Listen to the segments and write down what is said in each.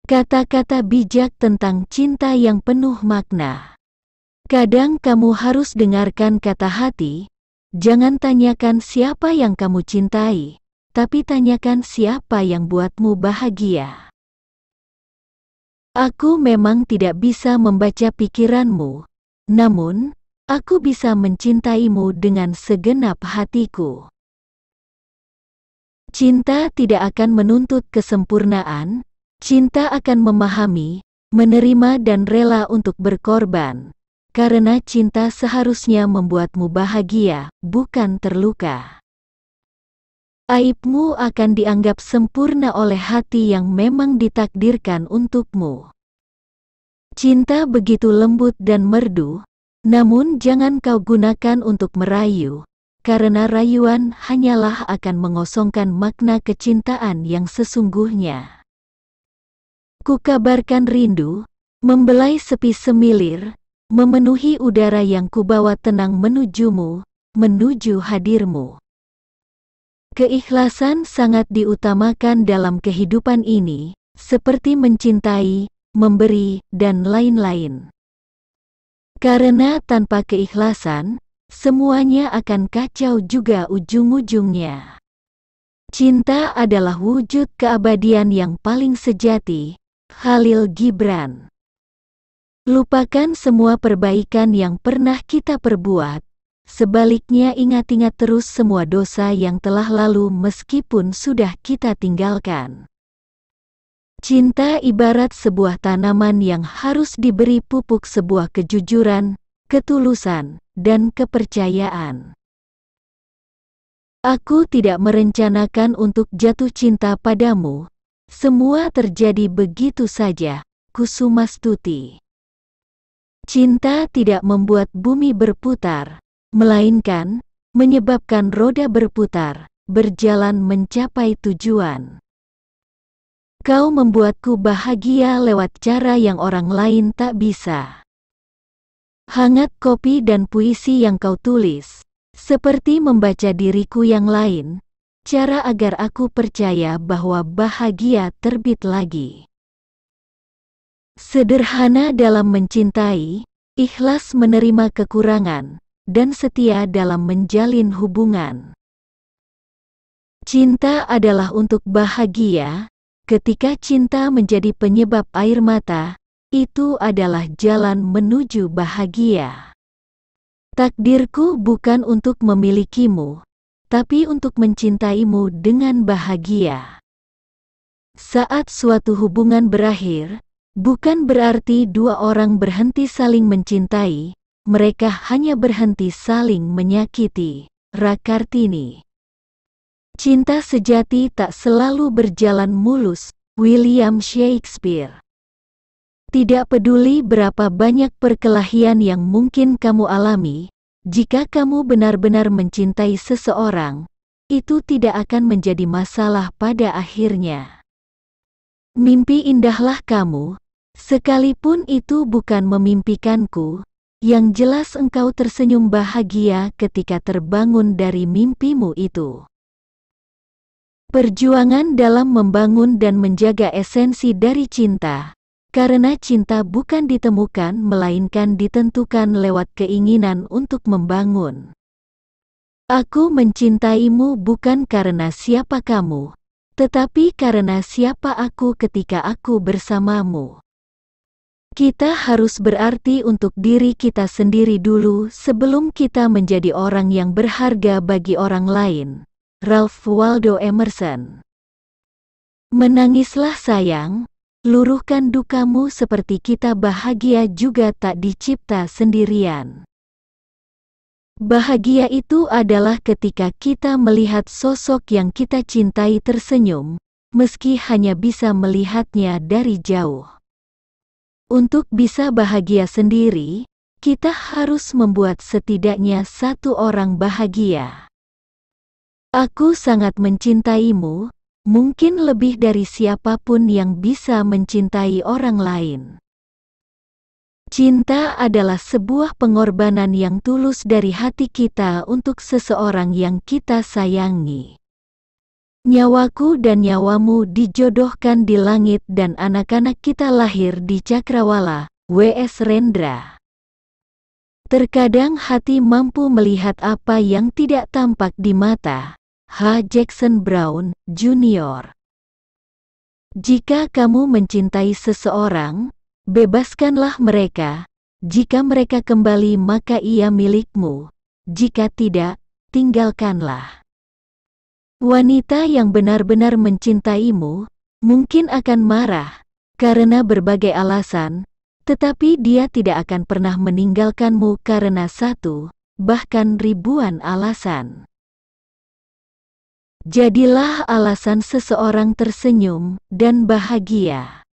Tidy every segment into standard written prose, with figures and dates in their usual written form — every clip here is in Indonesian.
Kata-kata bijak tentang cinta yang penuh makna. Kadang kamu harus dengarkan kata hati. Jangan tanyakan siapa yang kamu cintai, tapi tanyakan siapa yang buatmu bahagia. Aku memang tidak bisa membaca pikiranmu, namun aku bisa mencintaimu dengan segenap hatiku. Cinta tidak akan menuntut kesempurnaan. Cinta akan memahami, menerima dan rela untuk berkorban. Karena cinta seharusnya membuatmu bahagia, bukan terluka. Aibmu akan dianggap sempurna oleh hati yang memang ditakdirkan untukmu. Cinta begitu lembut dan merdu, namun jangan kau gunakan untuk merayu, karena rayuan hanyalah akan mengosongkan makna kecintaan yang sesungguhnya. Kukabarkan rindu, membelai sepi semilir, memenuhi udara yang kubawa tenang menujumu, menuju hadirmu. Keikhlasan sangat diutamakan dalam kehidupan ini, seperti mencintai, memberi, dan lain-lain. Karena tanpa keikhlasan, semuanya akan kacau juga ujung-ujungnya. Cinta adalah wujud keabadian yang paling sejati. Khalil Gibran. Lupakan semua perbaikan yang pernah kita perbuat. Sebaliknya ingat-ingat terus semua dosa yang telah lalu meskipun sudah kita tinggalkan. Cinta ibarat sebuah tanaman yang harus diberi pupuk sebuah kejujuran, ketulusan, dan kepercayaan. Aku tidak merencanakan untuk jatuh cinta padamu. Semua terjadi begitu saja, Kusumastuti. Cinta tidak membuat bumi berputar, melainkan menyebabkan roda berputar, berjalan mencapai tujuan. Kau membuatku bahagia lewat cara yang orang lain tak bisa. Hangat kopi dan puisi yang kau tulis, seperti membaca diriku yang lain. Cara agar aku percaya bahwa bahagia terbit lagi. Sederhana dalam mencintai, ikhlas menerima kekurangan, dan setia dalam menjalin hubungan. Cinta adalah untuk bahagia. Ketika cinta menjadi penyebab air mata, itu adalah jalan menuju bahagia. Takdirku bukan untuk memilikimu, tapi untuk mencintaimu dengan bahagia. Saat suatu hubungan berakhir, bukan berarti dua orang berhenti saling mencintai, mereka hanya berhenti saling menyakiti. Rakartini. Cinta sejati tak selalu berjalan mulus. William Shakespeare. Tidak peduli berapa banyak perkelahian yang mungkin kamu alami, jika kamu benar-benar mencintai seseorang, itu tidak akan menjadi masalah pada akhirnya. Mimpi indahlah kamu, sekalipun itu bukan memimpikanku, yang jelas engkau tersenyum bahagia ketika terbangun dari mimpimu itu. Perjuangan dalam membangun dan menjaga esensi dari cinta. Karena cinta bukan ditemukan melainkan ditentukan lewat keinginan untuk membangun. Aku mencintaimu bukan karena siapa kamu, tetapi karena siapa aku ketika aku bersamamu. Kita harus berarti untuk diri kita sendiri dulu sebelum kita menjadi orang yang berharga bagi orang lain. Ralph Waldo Emerson. Menangislah sayang. Luruhkan dukamu seperti kita bahagia juga tak dicipta sendirian. Bahagia itu adalah ketika kita melihat sosok yang kita cintai tersenyum, meski hanya bisa melihatnya dari jauh. Untuk bisa bahagia sendiri, kita harus membuat setidaknya satu orang bahagia. Aku sangat mencintaimu. Mungkin lebih dari siapapun yang bisa mencintai orang lain. Cinta adalah sebuah pengorbanan yang tulus dari hati kita untuk seseorang yang kita sayangi. Nyawaku dan nyawamu dijodohkan di langit dan anak-anak kita lahir di Cakrawala. W.S. Rendra. Terkadang hati mampu melihat apa yang tidak tampak di mata. H. Jackson Brown, Jr. Jika kamu mencintai seseorang, bebaskanlah mereka. Jika mereka kembali maka ia milikmu. Jika tidak, tinggalkanlah. Wanita yang benar-benar mencintaimu, mungkin akan marah, karena berbagai alasan, tetapi dia tidak akan pernah meninggalkanmu karena satu, bahkan ribuan alasan. Jadilah alasan seseorang tersenyum dan bahagia.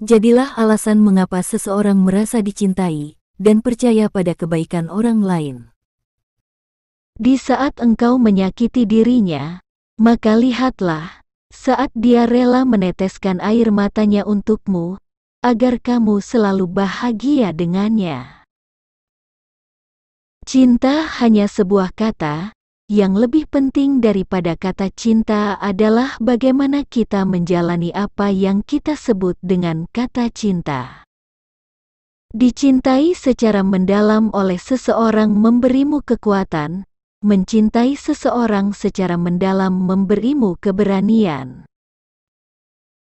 Jadilah alasan mengapa seseorang merasa dicintai dan percaya pada kebaikan orang lain. Di saat engkau menyakiti dirinya, maka lihatlah, saat dia rela meneteskan air matanya untukmu, agar kamu selalu bahagia dengannya. Cinta hanya sebuah kata. Yang lebih penting daripada kata cinta adalah bagaimana kita menjalani apa yang kita sebut dengan kata cinta. Dicintai secara mendalam oleh seseorang memberimu kekuatan, mencintai seseorang secara mendalam memberimu keberanian.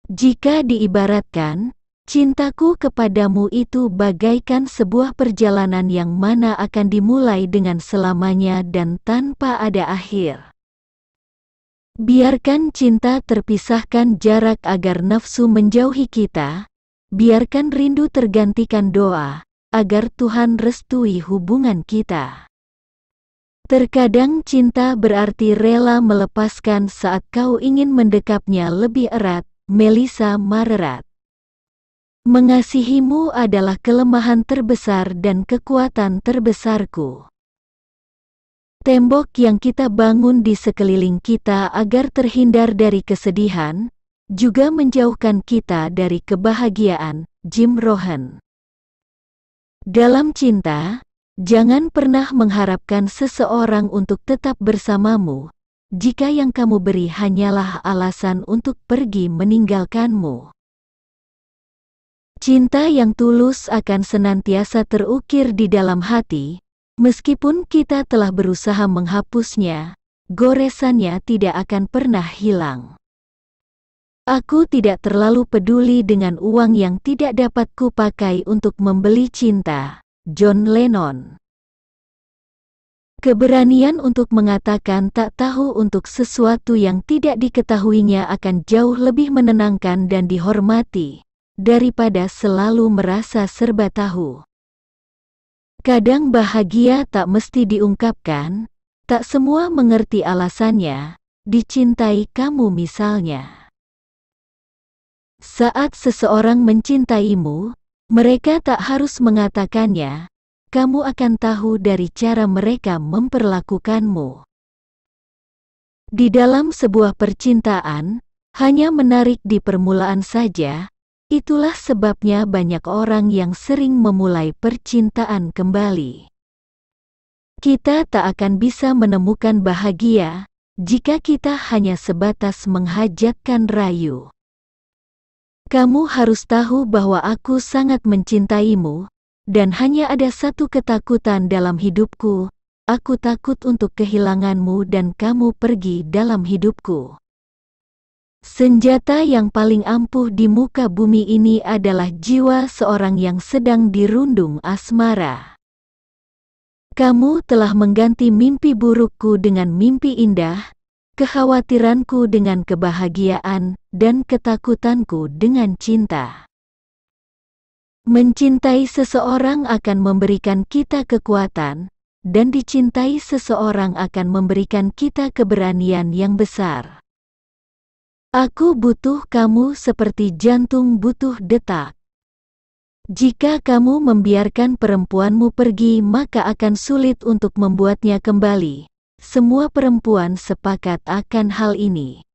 Jika diibaratkan, cintaku kepadamu itu bagaikan sebuah perjalanan yang mana akan dimulai dengan selamanya dan tanpa ada akhir. Biarkan cinta terpisahkan jarak agar nafsu menjauhi kita, biarkan rindu tergantikan doa, agar Tuhan restui hubungan kita. Terkadang cinta berarti rela melepaskan saat kau ingin mendekapnya lebih erat. Melissa Marerat. Mengasihimu adalah kelemahan terbesar dan kekuatan terbesarku. Tembok yang kita bangun di sekeliling kita agar terhindar dari kesedihan, juga menjauhkan kita dari kebahagiaan. Jim Rohn. Dalam cinta, jangan pernah mengharapkan seseorang untuk tetap bersamamu, jika yang kamu beri hanyalah alasan untuk pergi meninggalkanmu. Cinta yang tulus akan senantiasa terukir di dalam hati, meskipun kita telah berusaha menghapusnya, goresannya tidak akan pernah hilang. Aku tidak terlalu peduli dengan uang yang tidak dapat kupakai untuk membeli cinta. John Lennon. Keberanian untuk mengatakan tak tahu untuk sesuatu yang tidak diketahuinya akan jauh lebih menenangkan dan dihormati, daripada selalu merasa serba tahu. Kadang bahagia tak mesti diungkapkan, tak semua mengerti alasannya, dicintai kamu misalnya. Saat seseorang mencintaimu, mereka tak harus mengatakannya, kamu akan tahu dari cara mereka memperlakukanmu. Di dalam sebuah percintaan, hanya menarik di permulaan saja. Itulah sebabnya banyak orang yang sering memulai percintaan kembali. Kita tak akan bisa menemukan bahagia jika kita hanya sebatas menghajatkan rayu. Kamu harus tahu bahwa aku sangat mencintaimu, dan hanya ada satu ketakutan dalam hidupku. Aku takut untuk kehilanganmu dan kamu pergi dalam hidupku. Senjata yang paling ampuh di muka bumi ini adalah jiwa seorang yang sedang dirundung asmara. Kamu telah mengganti mimpi burukku dengan mimpi indah, kekhawatiranku dengan kebahagiaan, dan ketakutanku dengan cinta. Mencintai seseorang akan memberikan kita kekuatan, dan dicintai seseorang akan memberikan kita keberanian yang besar. Aku butuh kamu seperti jantung butuh detak. Jika kamu membiarkan perempuanmu pergi maka akan sulit untuk membuatnya kembali. Semua perempuan sepakat akan hal ini.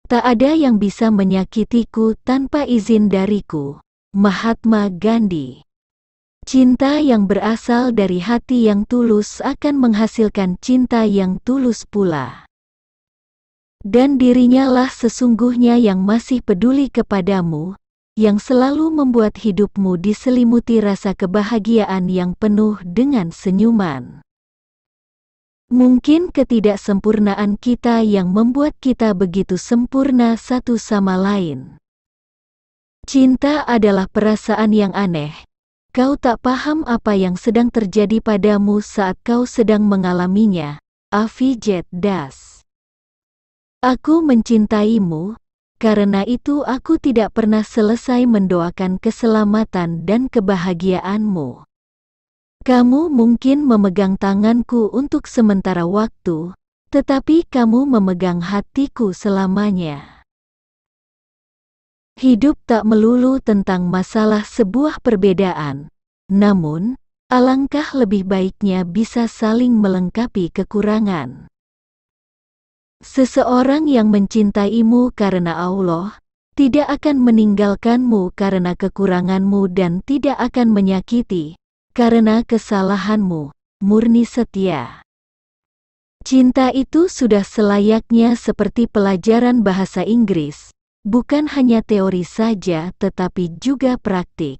Tak ada yang bisa menyakitiku tanpa izin dariku. Mahatma Gandhi. Cinta yang berasal dari hati yang tulus akan menghasilkan cinta yang tulus pula. Dan dirinya lah sesungguhnya yang masih peduli kepadamu, yang selalu membuat hidupmu diselimuti rasa kebahagiaan yang penuh dengan senyuman. Mungkin ketidaksempurnaan kita yang membuat kita begitu sempurna satu sama lain. Cinta adalah perasaan yang aneh. Kau tak paham apa yang sedang terjadi padamu saat kau sedang mengalaminya. Avijit Das. Aku mencintaimu, karena itu aku tidak pernah selesai mendoakan keselamatan dan kebahagiaanmu. Kamu mungkin memegang tanganku untuk sementara waktu, tetapi kamu memegang hatiku selamanya. Hidup tak melulu tentang masalah sebuah perbedaan, namun, alangkah lebih baiknya bisa saling melengkapi kekurangan. Seseorang yang mencintaimu karena Allah, tidak akan meninggalkanmu karena kekuranganmu dan tidak akan menyakiti, karena kesalahanmu, murni setia. Cinta itu sudah selayaknya seperti pelajaran bahasa Inggris, bukan hanya teori saja tetapi juga praktik.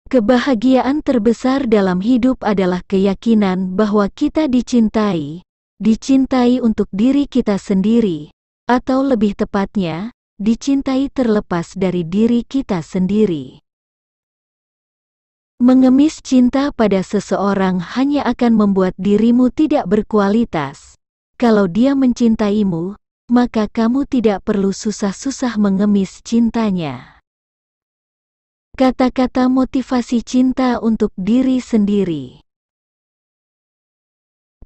Kebahagiaan terbesar dalam hidup adalah keyakinan bahwa kita dicintai untuk diri kita sendiri, atau lebih tepatnya, dicintai terlepas dari diri kita sendiri. Mengemis cinta pada seseorang hanya akan membuat dirimu tidak berkualitas. Kalau dia mencintaimu, maka kamu tidak perlu susah-susah mengemis cintanya. Kata-kata motivasi cinta untuk diri sendiri.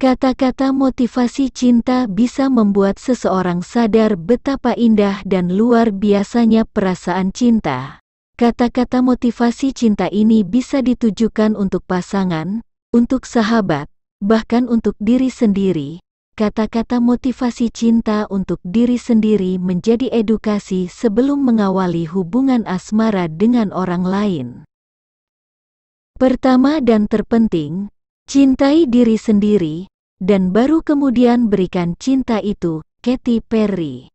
Kata-kata motivasi cinta bisa membuat seseorang sadar betapa indah dan luar biasanya perasaan cinta. Kata-kata motivasi cinta ini bisa ditujukan untuk pasangan, untuk sahabat, bahkan untuk diri sendiri. Kata-kata motivasi cinta untuk diri sendiri menjadi edukasi sebelum mengawali hubungan asmara dengan orang lain. Pertama dan terpenting, cintai diri sendiri, dan baru kemudian berikan cinta itu. Katy Perry.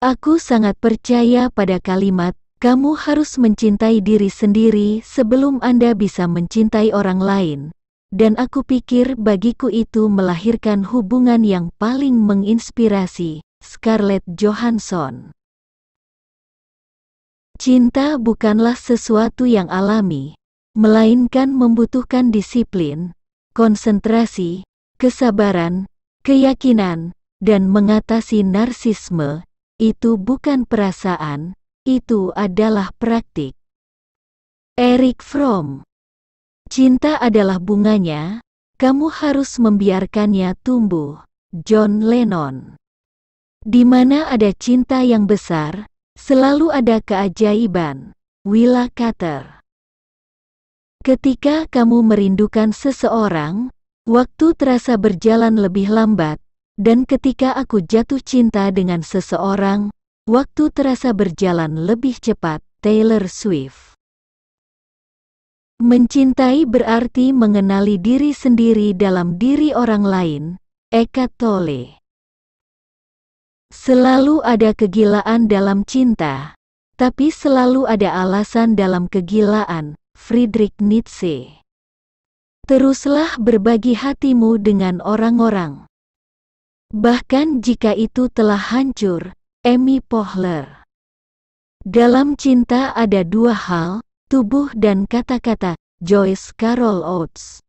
Aku sangat percaya pada kalimat, kamu harus mencintai diri sendiri sebelum Anda bisa mencintai orang lain. Dan aku pikir bagiku itu melahirkan hubungan yang paling menginspirasi. Scarlett Johansson. Cinta bukanlah sesuatu yang alami, melainkan membutuhkan disiplin, konsentrasi, kesabaran, keyakinan, dan mengatasi narsisme. Itu bukan perasaan, itu adalah praktik. Erich Fromm. Cinta adalah bunganya, kamu harus membiarkannya tumbuh. John Lennon. Di mana ada cinta yang besar, selalu ada keajaiban. Willa Cather. Ketika kamu merindukan seseorang, waktu terasa berjalan lebih lambat, dan ketika aku jatuh cinta dengan seseorang, waktu terasa berjalan lebih cepat. Taylor Swift. Mencintai berarti mengenali diri sendiri dalam diri orang lain. Eckhart Tolle. Selalu ada kegilaan dalam cinta, tapi selalu ada alasan dalam kegilaan. Friedrich Nietzsche. Teruslah berbagi hatimu dengan orang-orang, bahkan jika itu telah hancur. Amy Poehler. Dalam cinta ada dua hal, tubuh dan kata-kata. Joyce Carol Oates.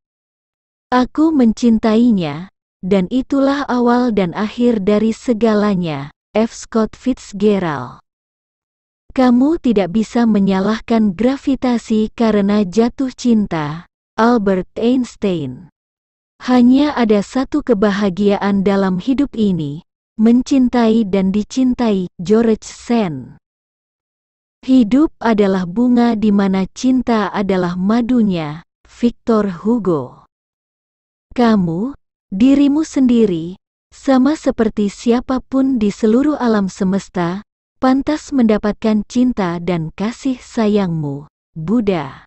Aku mencintainya, dan itulah awal dan akhir dari segalanya. F. Scott Fitzgerald. Kamu tidak bisa menyalahkan gravitasi karena jatuh cinta. Albert Einstein. Hanya ada satu kebahagiaan dalam hidup ini, mencintai dan dicintai. George Sand. Hidup adalah bunga di mana cinta adalah madunya. Victor Hugo. Kamu, dirimu sendiri, sama seperti siapapun di seluruh alam semesta, pantas mendapatkan cinta dan kasih sayangmu. Buddha.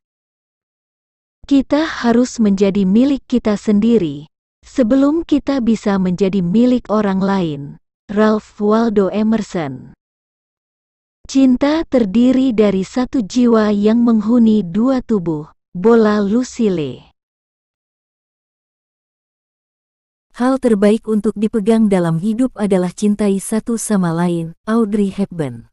Kita harus menjadi milik kita sendiri sebelum kita bisa menjadi milik orang lain. Ralph Waldo Emerson. Cinta terdiri dari satu jiwa yang menghuni dua tubuh. Bola Lucille. Hal terbaik untuk dipegang dalam hidup adalah cintai satu sama lain. Audrey Hepburn.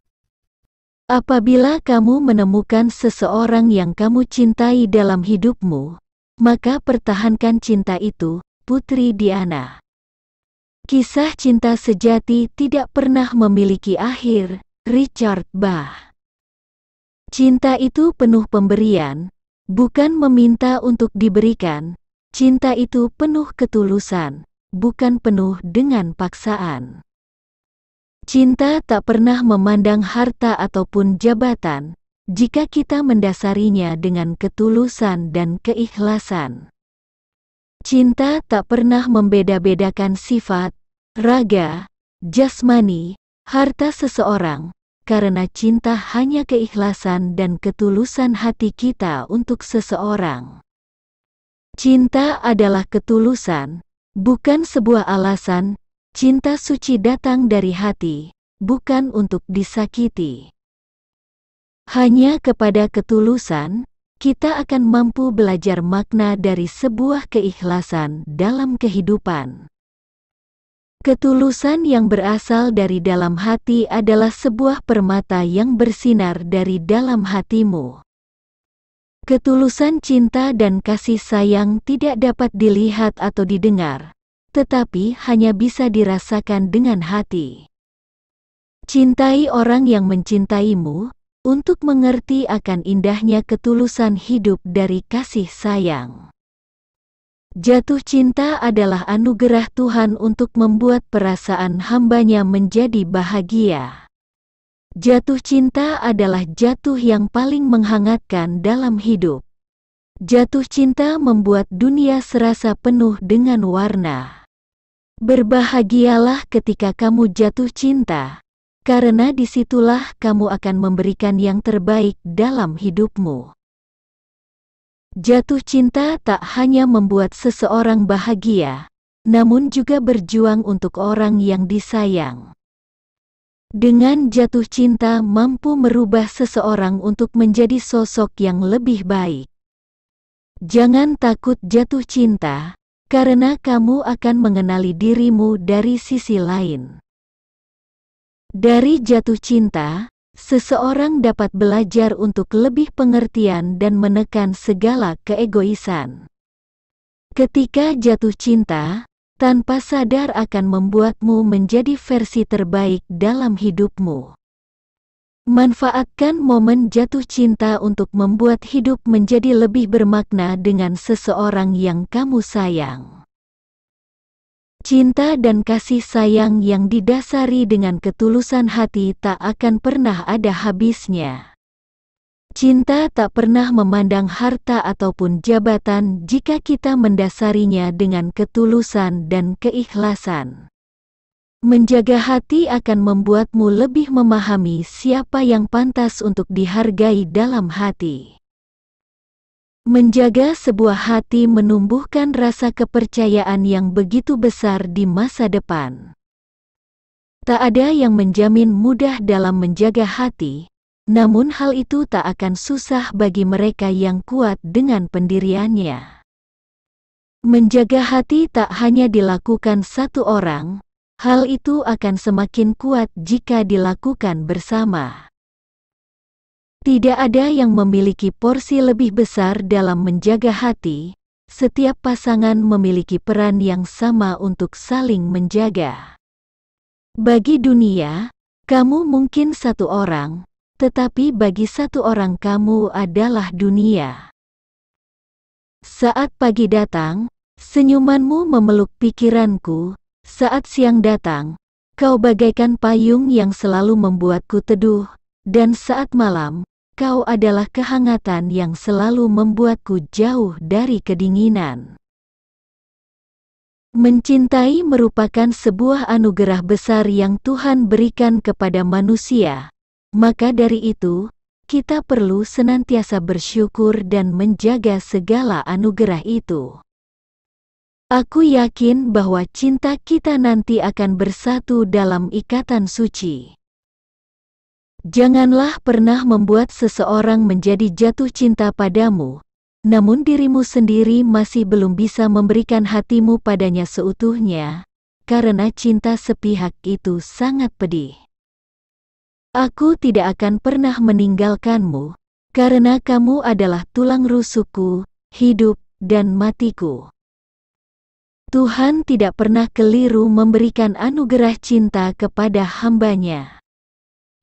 Apabila kamu menemukan seseorang yang kamu cintai dalam hidupmu, maka pertahankan cinta itu. Putri Diana. Kisah cinta sejati tidak pernah memiliki akhir. Richard Bach. Cinta itu penuh pemberian, bukan meminta untuk diberikan. Cinta itu penuh ketulusan, bukan penuh dengan paksaan. Cinta tak pernah memandang harta ataupun jabatan, jika kita mendasarinya dengan ketulusan dan keikhlasan. Cinta tak pernah membeda-bedakan sifat, raga, jasmani, harta seseorang, karena cinta hanya keikhlasan dan ketulusan hati kita untuk seseorang. Cinta adalah ketulusan, bukan sebuah alasan. Cinta suci datang dari hati, bukan untuk disakiti. Hanya kepada ketulusan, kita akan mampu belajar makna dari sebuah keikhlasan dalam kehidupan. Ketulusan yang berasal dari dalam hati adalah sebuah permata yang bersinar dari dalam hatimu. Ketulusan cinta dan kasih sayang tidak dapat dilihat atau didengar, tetapi hanya bisa dirasakan dengan hati. Cintai orang yang mencintaimu, untuk mengerti akan indahnya ketulusan hidup dari kasih sayang. Jatuh cinta adalah anugerah Tuhan untuk membuat perasaan hamba-Nya menjadi bahagia. Jatuh cinta adalah jatuh yang paling menghangatkan dalam hidup. Jatuh cinta membuat dunia serasa penuh dengan warna. Berbahagialah ketika kamu jatuh cinta, karena disitulah kamu akan memberikan yang terbaik dalam hidupmu. Jatuh cinta tak hanya membuat seseorang bahagia, namun juga berjuang untuk orang yang disayang. Dengan jatuh cinta mampu merubah seseorang untuk menjadi sosok yang lebih baik. Jangan takut jatuh cinta, karena kamu akan mengenali dirimu dari sisi lain. Dari jatuh cinta, seseorang dapat belajar untuk lebih pengertian dan menekan segala keegoisan. Ketika jatuh cinta, tanpa sadar akan membuatmu menjadi versi terbaik dalam hidupmu. Manfaatkan momen jatuh cinta untuk membuat hidup menjadi lebih bermakna dengan seseorang yang kamu sayang. Cinta dan kasih sayang yang didasari dengan ketulusan hati tak akan pernah ada habisnya. Cinta tak pernah memandang harta ataupun jabatan jika kita mendasarinya dengan ketulusan dan keikhlasan. Menjaga hati akan membuatmu lebih memahami siapa yang pantas untuk dihargai dalam hati. Menjaga sebuah hati menumbuhkan rasa kepercayaan yang begitu besar di masa depan. Tak ada yang menjamin mudah dalam menjaga hati, namun hal itu tak akan susah bagi mereka yang kuat dengan pendiriannya. Menjaga hati tak hanya dilakukan satu orang, hal itu akan semakin kuat jika dilakukan bersama. Tidak ada yang memiliki porsi lebih besar dalam menjaga hati. Setiap pasangan memiliki peran yang sama untuk saling menjaga. Bagi dunia, kamu mungkin satu orang, tetapi bagi satu orang kamu adalah dunia. Saat pagi datang, senyumanmu memeluk pikiranku. Saat siang datang, kau bagaikan payung yang selalu membuatku teduh, dan saat malam, kau adalah kehangatan yang selalu membuatku jauh dari kedinginan. Mencintai merupakan sebuah anugerah besar yang Tuhan berikan kepada manusia, maka dari itu, kita perlu senantiasa bersyukur dan menjaga segala anugerah itu. Aku yakin bahwa cinta kita nanti akan bersatu dalam ikatan suci. Janganlah pernah membuat seseorang menjadi jatuh cinta padamu, namun dirimu sendiri masih belum bisa memberikan hatimu padanya seutuhnya, karena cinta sepihak itu sangat pedih. Aku tidak akan pernah meninggalkanmu, karena kamu adalah tulang rusukku, hidup dan matiku. Tuhan tidak pernah keliru memberikan anugerah cinta kepada hamba-Nya.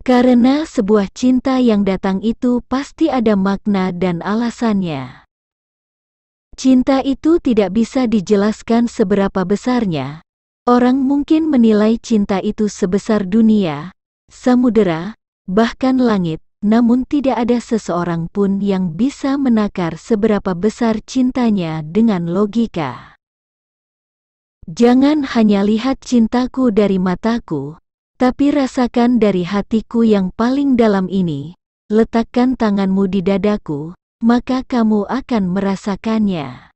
Karena sebuah cinta yang datang itu pasti ada makna dan alasannya. Cinta itu tidak bisa dijelaskan seberapa besarnya. Orang mungkin menilai cinta itu sebesar dunia, samudera, bahkan langit, namun tidak ada seseorang pun yang bisa menakar seberapa besar cintanya dengan logika. Jangan hanya lihat cintaku dari mataku, tapi rasakan dari hatiku yang paling dalam ini. Letakkan tanganmu di dadaku, maka kamu akan merasakannya.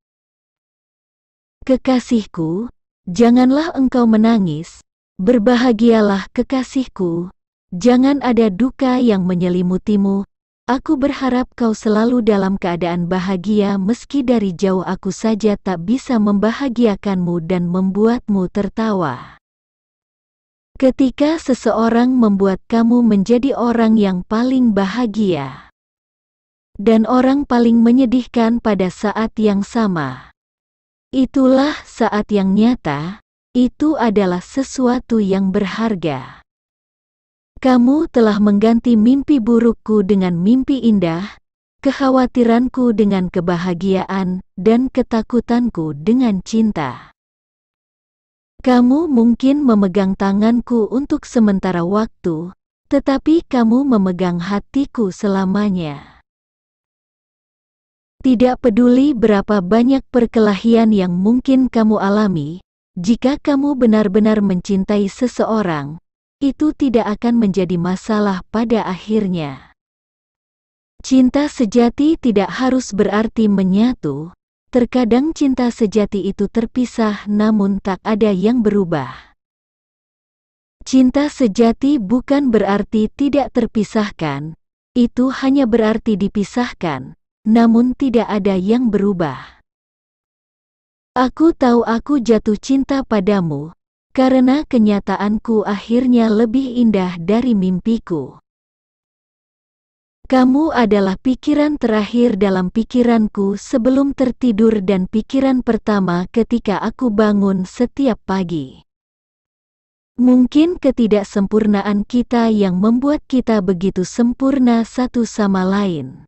Kekasihku, janganlah engkau menangis, berbahagialah kekasihku, jangan ada duka yang menyelimutimu. Aku berharap kau selalu dalam keadaan bahagia meski dari jauh aku saja tak bisa membahagiakanmu dan membuatmu tertawa. Ketika seseorang membuat kamu menjadi orang yang paling bahagia dan orang paling menyedihkan pada saat yang sama, itulah saat yang nyata, itu adalah sesuatu yang berharga. Kamu telah mengganti mimpi burukku dengan mimpi indah, kekhawatiranku dengan kebahagiaan, dan ketakutanku dengan cinta. Kamu mungkin memegang tanganku untuk sementara waktu, tetapi kamu memegang hatiku selamanya. Tidak peduli berapa banyak perkelahian yang mungkin kamu alami, jika kamu benar-benar mencintai seseorang, itu tidak akan menjadi masalah pada akhirnya. Cinta sejati tidak harus berarti menyatu. Terkadang cinta sejati itu terpisah namun tak ada yang berubah. Cinta sejati bukan berarti tidak terpisahkan, itu hanya berarti dipisahkan, namun tidak ada yang berubah. Aku tahu aku jatuh cinta padamu, karena kenyataanku akhirnya lebih indah dari mimpiku. Kamu adalah pikiran terakhir dalam pikiranku sebelum tertidur dan pikiran pertama ketika aku bangun setiap pagi. Mungkin ketidaksempurnaan kita yang membuat kita begitu sempurna satu sama lain.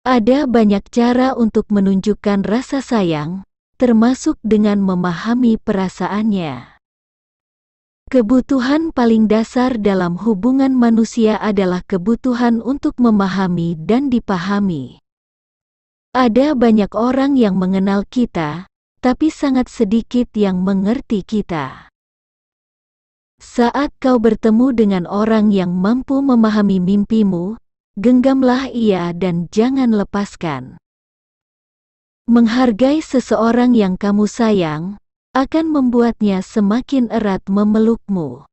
Ada banyak cara untuk menunjukkan rasa sayang, termasuk dengan memahami perasaannya. Kebutuhan paling dasar dalam hubungan manusia adalah kebutuhan untuk memahami dan dipahami. Ada banyak orang yang mengenal kita, tapi sangat sedikit yang mengerti kita. Saat kau bertemu dengan orang yang mampu memahami mimpimu, genggamlah ia dan jangan lepaskan. Menghargai seseorang yang kamu sayang akan membuatnya semakin erat memelukmu.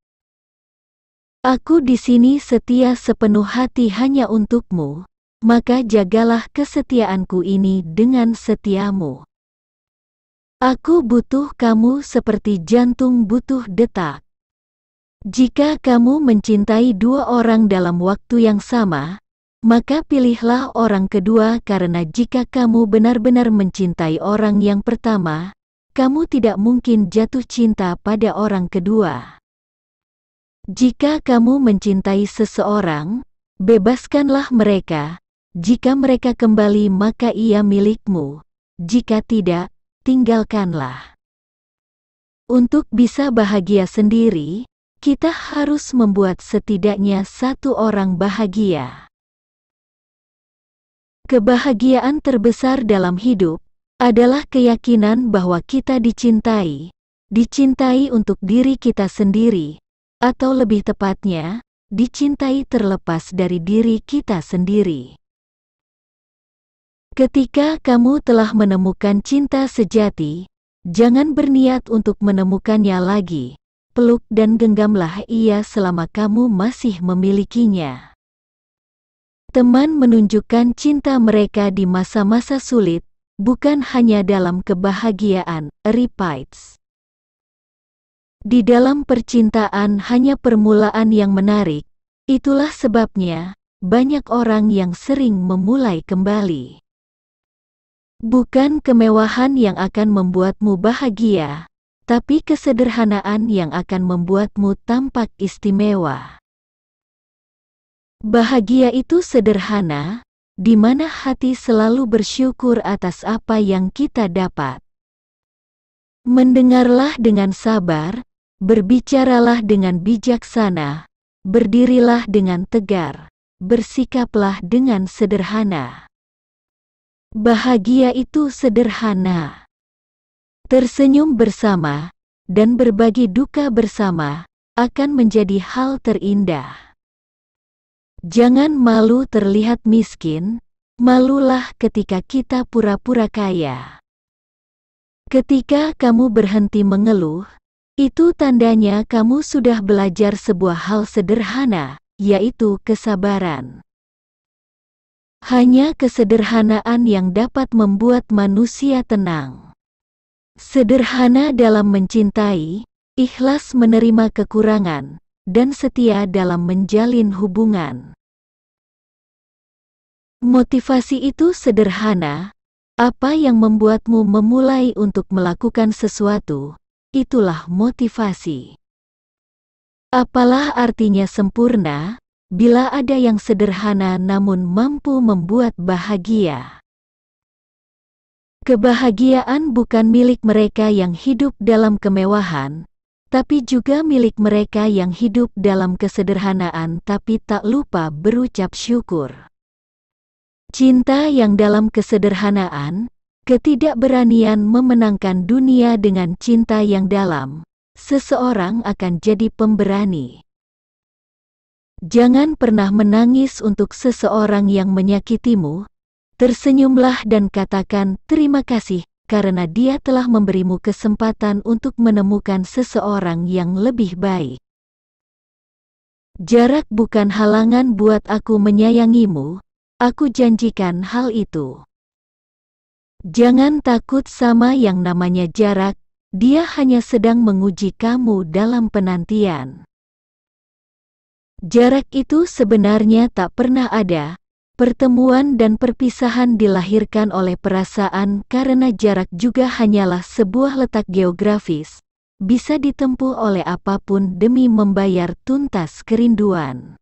Aku di sini setia sepenuh hati hanya untukmu, maka jagalah kesetiaanku ini dengan setiamu. Aku butuh kamu seperti jantung butuh detak. Jika kamu mencintai dua orang dalam waktu yang sama, maka pilihlah orang kedua karena jika kamu benar-benar mencintai orang yang pertama, kamu tidak mungkin jatuh cinta pada orang kedua. Jika kamu mencintai seseorang, bebaskanlah mereka. Jika mereka kembali maka ia milikmu. Jika tidak, tinggalkanlah. Untuk bisa bahagia sendiri, kita harus membuat setidaknya satu orang bahagia. Kebahagiaan terbesar dalam hidup adalah keyakinan bahwa kita dicintai untuk diri kita sendiri, atau lebih tepatnya, dicintai terlepas dari diri kita sendiri. Ketika kamu telah menemukan cinta sejati, jangan berniat untuk menemukannya lagi. Peluk dan genggamlah ia selama kamu masih memilikinya. Teman menunjukkan cinta mereka di masa-masa sulit, bukan hanya dalam kebahagiaan. Repites. Di dalam percintaan hanya permulaan yang menarik, itulah sebabnya banyak orang yang sering memulai kembali. Bukan kemewahan yang akan membuatmu bahagia, tapi kesederhanaan yang akan membuatmu tampak istimewa. Bahagia itu sederhana, di mana hati selalu bersyukur atas apa yang kita dapat. Mendengarlah dengan sabar, berbicaralah dengan bijaksana, berdirilah dengan tegar, bersikaplah dengan sederhana. Bahagia itu sederhana. Tersenyum bersama, dan berbagi duka bersama, akan menjadi hal terindah. Jangan malu terlihat miskin, malulah ketika kita pura-pura kaya. Ketika kamu berhenti mengeluh, itu tandanya kamu sudah belajar sebuah hal sederhana, yaitu kesabaran. Hanya kesederhanaan yang dapat membuat manusia tenang. Sederhana dalam mencintai, ikhlas menerima kekurangan, dan setia dalam menjalin hubungan. Motivasi itu sederhana. Apa yang membuatmu memulai untuk melakukan sesuatu, itulah motivasi. Apalah artinya sempurna, bila ada yang sederhana namun mampu membuat bahagia. Kebahagiaan bukan milik mereka yang hidup dalam kemewahan, tapi juga milik mereka yang hidup dalam kesederhanaan tapi tak lupa berucap syukur. Cinta yang dalam kesederhanaan, ketidakberanian memenangkan dunia dengan cinta yang dalam, seseorang akan jadi pemberani. Jangan pernah menangis untuk seseorang yang menyakitimu. Tersenyumlah dan katakan terima kasih karena dia telah memberimu kesempatan untuk menemukan seseorang yang lebih baik. Jarak bukan halangan buat aku menyayangimu, aku janjikan hal itu. Jangan takut sama yang namanya jarak, dia hanya sedang menguji kamu dalam penantian. Jarak itu sebenarnya tak pernah ada. Pertemuan dan perpisahan dilahirkan oleh perasaan karena jarak juga hanyalah sebuah letak geografis, bisa ditempuh oleh apapun demi membayar tuntas kerinduan.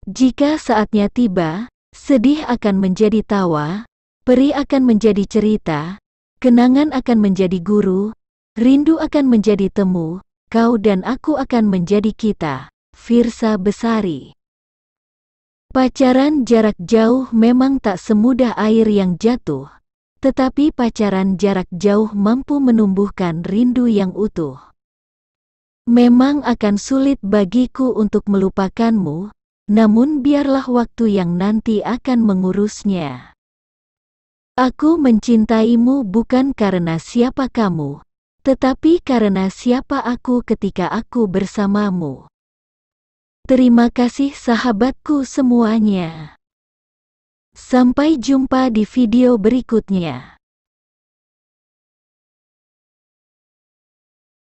Jika saatnya tiba, sedih akan menjadi tawa, perih akan menjadi cerita, kenangan akan menjadi guru, rindu akan menjadi temu, kau dan aku akan menjadi kita. Firsa Besari. Pacaran jarak jauh memang tak semudah air yang jatuh, tetapi pacaran jarak jauh mampu menumbuhkan rindu yang utuh. Memang akan sulit bagiku untuk melupakanmu, namun biarlah waktu yang nanti akan mengurusnya. Aku mencintaimu bukan karena siapa kamu, tetapi karena siapa aku ketika aku bersamamu. Terima kasih sahabatku semuanya. Sampai jumpa di video berikutnya.